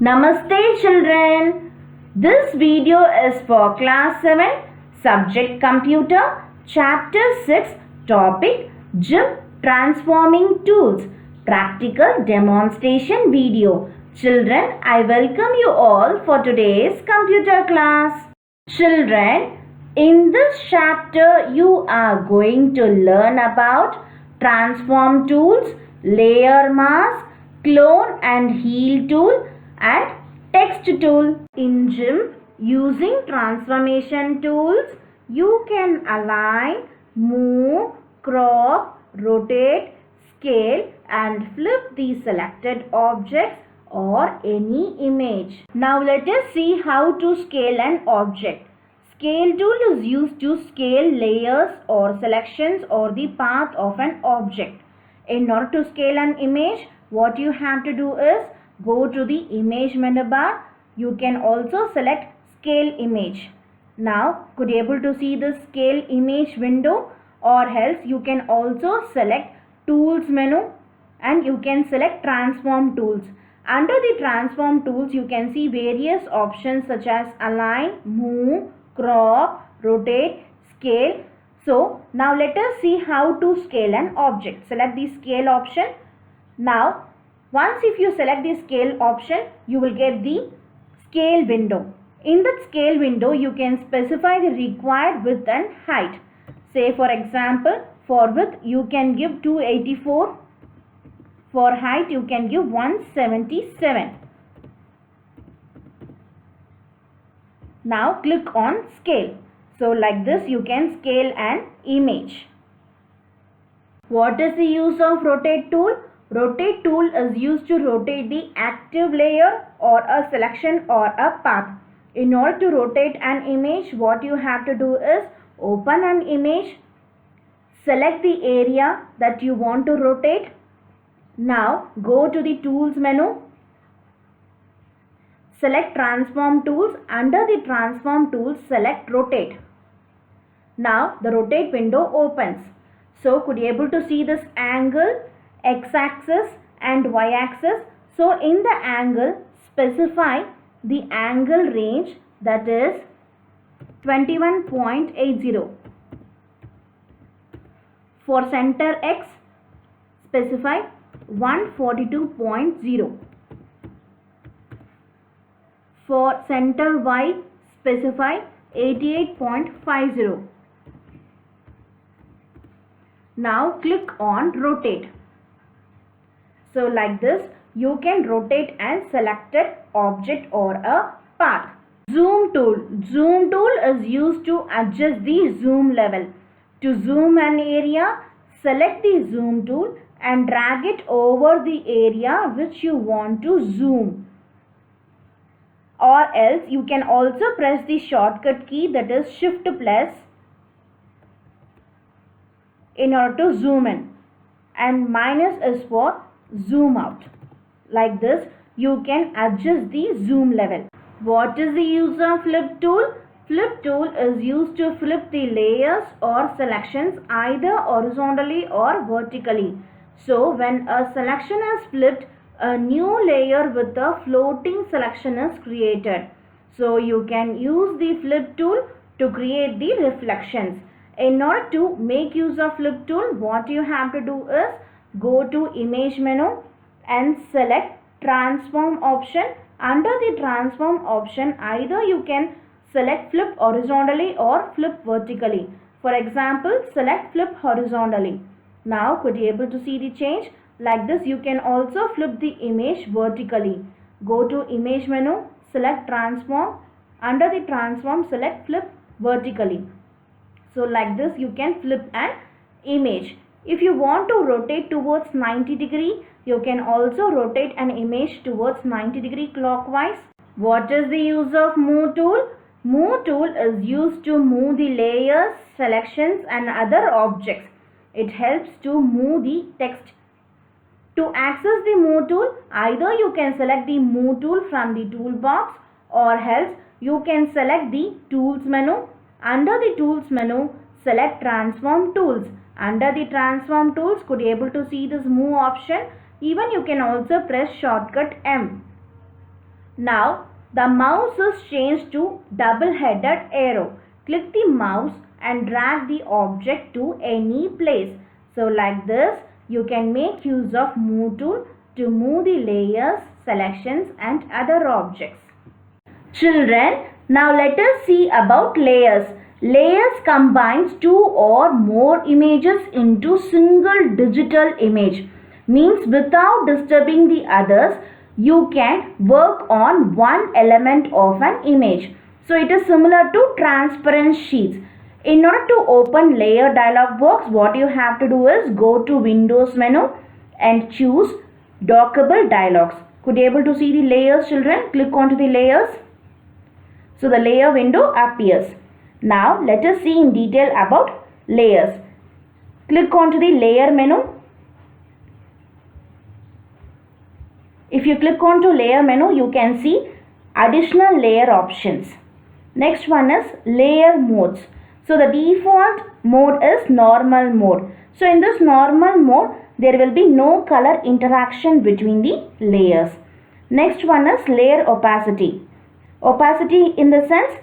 Namaste children. This video is for class 7, subject computer, chapter 6, topic GIMP transforming tools, practical demonstration video. Children, I welcome you all for today's computer class. Children, in this chapter you are going to learn about transform tools, layer mask, clone and heal tool and text tool. In GIMP, using transformation tools, you can align, move, crop, rotate, scale and flip the selected objects or any image. Now let us see how to scale an object. Scale tool is used to scale layers or selections or the path of an object. In order to scale an image, what you have to do is go to the image menu bar. You can also select scale image. Now, could you able to see the scale image window, or else you can also select tools menu and you can select transform tools. Under the transform tools, you can see various options such as align, move, crop, rotate, scale. So, now let us see how to scale an object. Select the scale option. Now, once if you select the scale option, you will get the scale window. In that scale window, you can specify the required width and height. Say for example, for width you can give 284. For height you can give 177. Now click on scale. So like this you can scale an image. What is the use of rotate tool? Rotate tool is used to rotate the active layer or a selection or a path. In order to rotate an image, what you have to do is open an image, select the area that you want to rotate. Now go to the tools menu, select transform tools. Under the transform tools, select rotate. Now the rotate window opens. So could you able to see this angle, x-axis and y-axis? So in the angle, specify the angle range, that is 21.80. For center x, specify 142.0. For center y, specify 88.50. Now click on rotate. So like this, you can rotate an selected object or a path. Zoom tool. Zoom tool is used to adjust the zoom level. To zoom an area, select the zoom tool and drag it over the area which you want to zoom. Or else you can also press the shortcut key, that is Shift plus, in order to zoom in, and minus is for zoom out. Like this you can adjust the zoom level. What is the use of flip tool? Flip tool is used to flip the layers or selections either horizontally or vertically. So when a selection is flipped, a new layer with a floating selection is created. So you can use the flip tool to create the reflections. In order to make use of flip tool, what you have to do is go to image menu and select transform option. Under the transform option, either you can select flip horizontally or flip vertically. For example, select flip horizontally. Now could you able to see the change? Like this you can also flip the image vertically. Go to image menu, select transform. Under the transform, select flip vertically. So like this you can flip an image. If you want to rotate towards 90 degree, you can also rotate an image towards 90 degree clockwise. What is the use of move tool? Move tool is used to move the layers, selections and other objects. It helps to move the text. To access the move tool, either you can select the move tool from the toolbox or else you can select the tools menu. Under the tools menu, select transform tools. Under the transform tools, could you able to see this move option? Even you can also press shortcut M. Now the mouse is changed to double-headed arrow. Click the mouse and drag the object to any place. So like this, you can make use of move tool to move the layers, selections and other objects. Children, now let us see about layers. Layers combines two or more images into single digital image. Means without disturbing the others, you can work on one element of an image. So it is similar to transparent sheets. In order to open layer dialog box, what you have to do is go to Windows menu and choose dockable dialogs. Could you able to see the layers, children? Click onto the layers. So the layer window appears. Now let us see in detail about layers. Click onto the layer menu. If you click onto layer menu, you can see additional layer options. Next one is layer modes. So the default mode is normal mode. So in this normal mode, there will be no color interaction between the layers. Next one is layer opacity. Opacity in the sense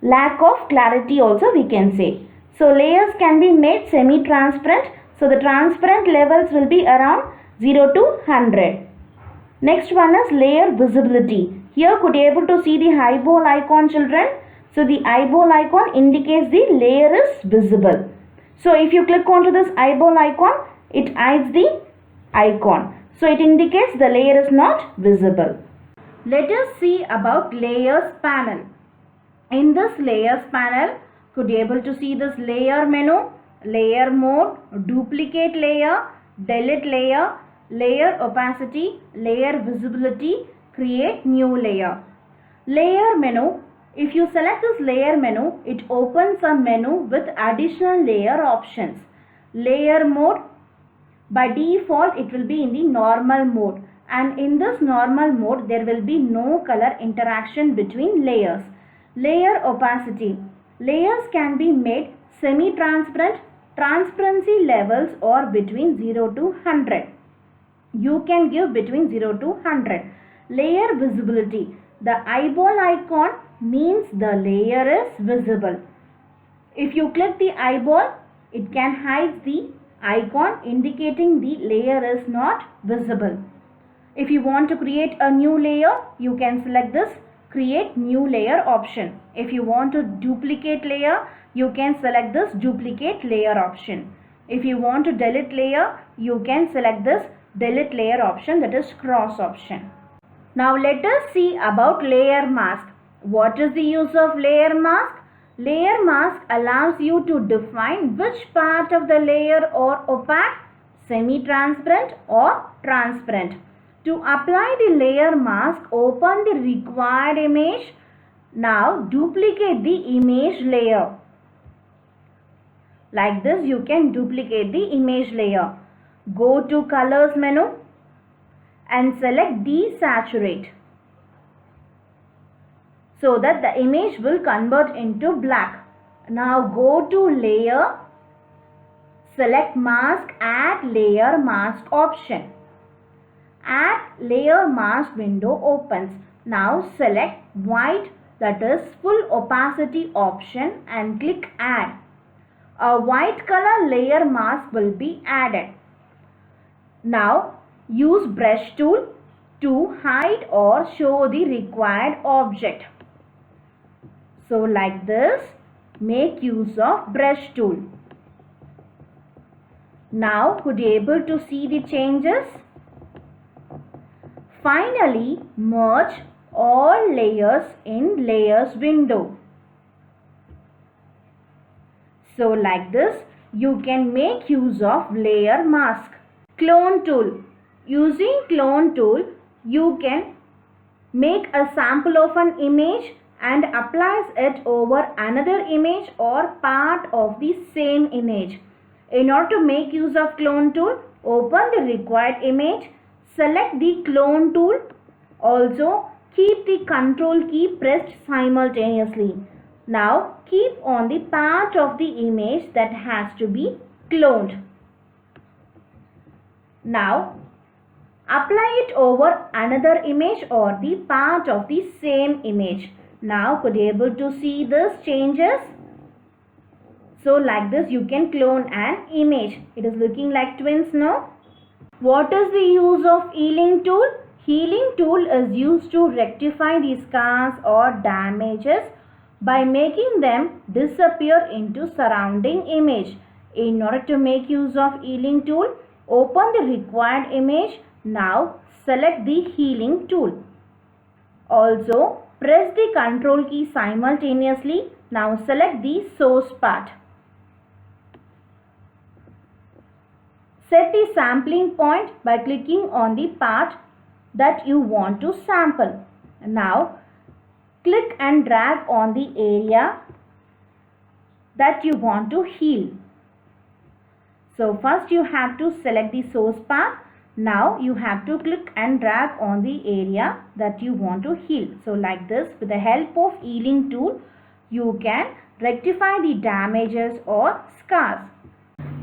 lack of clarity also we can say. So layers can be made semi-transparent. So the transparent levels will be around 0 to 100. Next one is layer visibility. Here could you able to see the eyeball icon, children? So the eyeball icon indicates the layer is visible. So if you click onto this eyeball icon, it hides the icon. So it indicates the layer is not visible. Let us see about layers panel. In this layers panel, could you able to see this layer menu, layer mode, duplicate layer, delete layer, layer opacity, layer visibility, create new layer. Layer menu, if you select this layer menu, it opens a menu with additional layer options. Layer mode, by default it will be in the normal mode, and in this normal mode there will be no color interaction between layers. Layer opacity, layers can be made semi-transparent, transparency levels or between 0 to 100. You can give between 0 to 100. Layer visibility, the eyeball icon means the layer is visible. If you click the eyeball, it can hide the icon indicating the layer is not visible. If you want to create a new layer, you can select this create new layer option. If you want to duplicate layer, you can select this duplicate layer option. If you want to delete layer, you can select this delete layer option, that is cross option. Now let us see about layer mask. What is the use of layer mask? Layer mask allows you to define which part of the layer or opaque, semi-transparent or transparent. To apply the layer mask, open the required image. Now duplicate the image layer. Like this, you can duplicate the image layer. Go to colors menu and select desaturate, so that the image will convert into black. Now go to layer, select mask, add layer mask option. Add layer mask window opens. Now select white, that is full opacity option, and click add. A white color layer mask will be added. Now use brush tool to hide or show the required object. So like this, make use of brush tool. Now could you able to see the changes? Finally, merge all layers in layers window. So like this, you can make use of layer mask. Clone tool. Using clone tool, you can make a sample of an image and applies it over another image or part of the same image. In order to make use of clone tool, open the required image, select the clone tool. Also, keep the control key pressed simultaneously. Now, keep on the part of the image that has to be cloned. Now, Apply it over another image or the part of the same image. Now could you able to see this changes? So like this you can clone an image. It is looking like twins now. What is the use of healing tool? Healing tool is used to rectify the scars or damages by making them disappear into surrounding image. In order to make use of healing tool, open the required image. Now select the healing tool. Also press the control key simultaneously. Now select the source part. Set the sampling point by clicking on the part that you want to sample. Now click and drag on the area that you want to heal. So first you have to select the source part. Now you have to click and drag on the area that you want to heal. So like this, with the help of healing tool, you can rectify the damages or scars.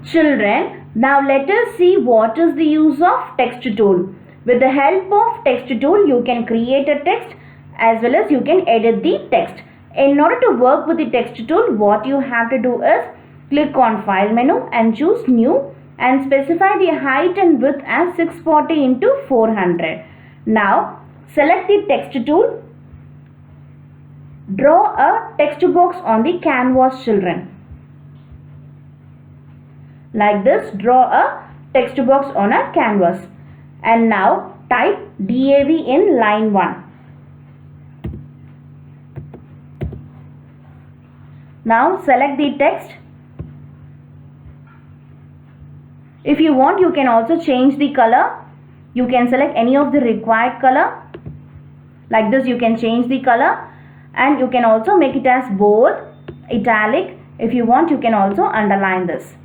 Children, now let us see what is the use of text tool. With the help of text tool, you can create a text as well as you can edit the text. In order to work with the text tool, what you have to do is click on file menu and choose new and specify the height and width as 640 into 400. Now select the text tool. Draw a text box on the canvas, children. Like this, draw a text box on a canvas. And now type DAV in line 1. Now select the text. If you want, you can also change the color. You can select any of the required color. Like this, you can change the color. And you can also make it as bold, italic. If you want, you can also underline this.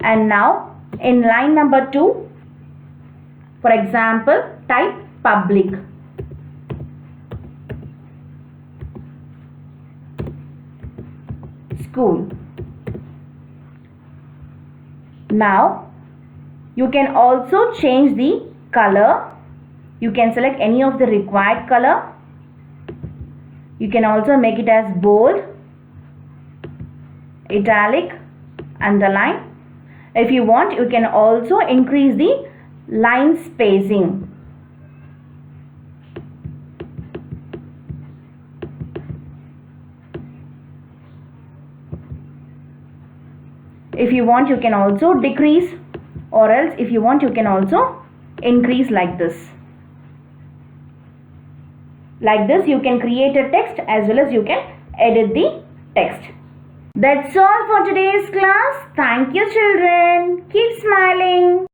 And now in line number 2, for example, type public. School. Now you can also change the color. You can select any of the required color. You can also make it as bold, italic, underline. If you want, you can also increase the line spacing. If you want, you can also decrease, or else if you want, you can also increase like this. Like this, you can create a text as well as you can edit the text. That's all for today's class. Thank you, children. Keep smiling.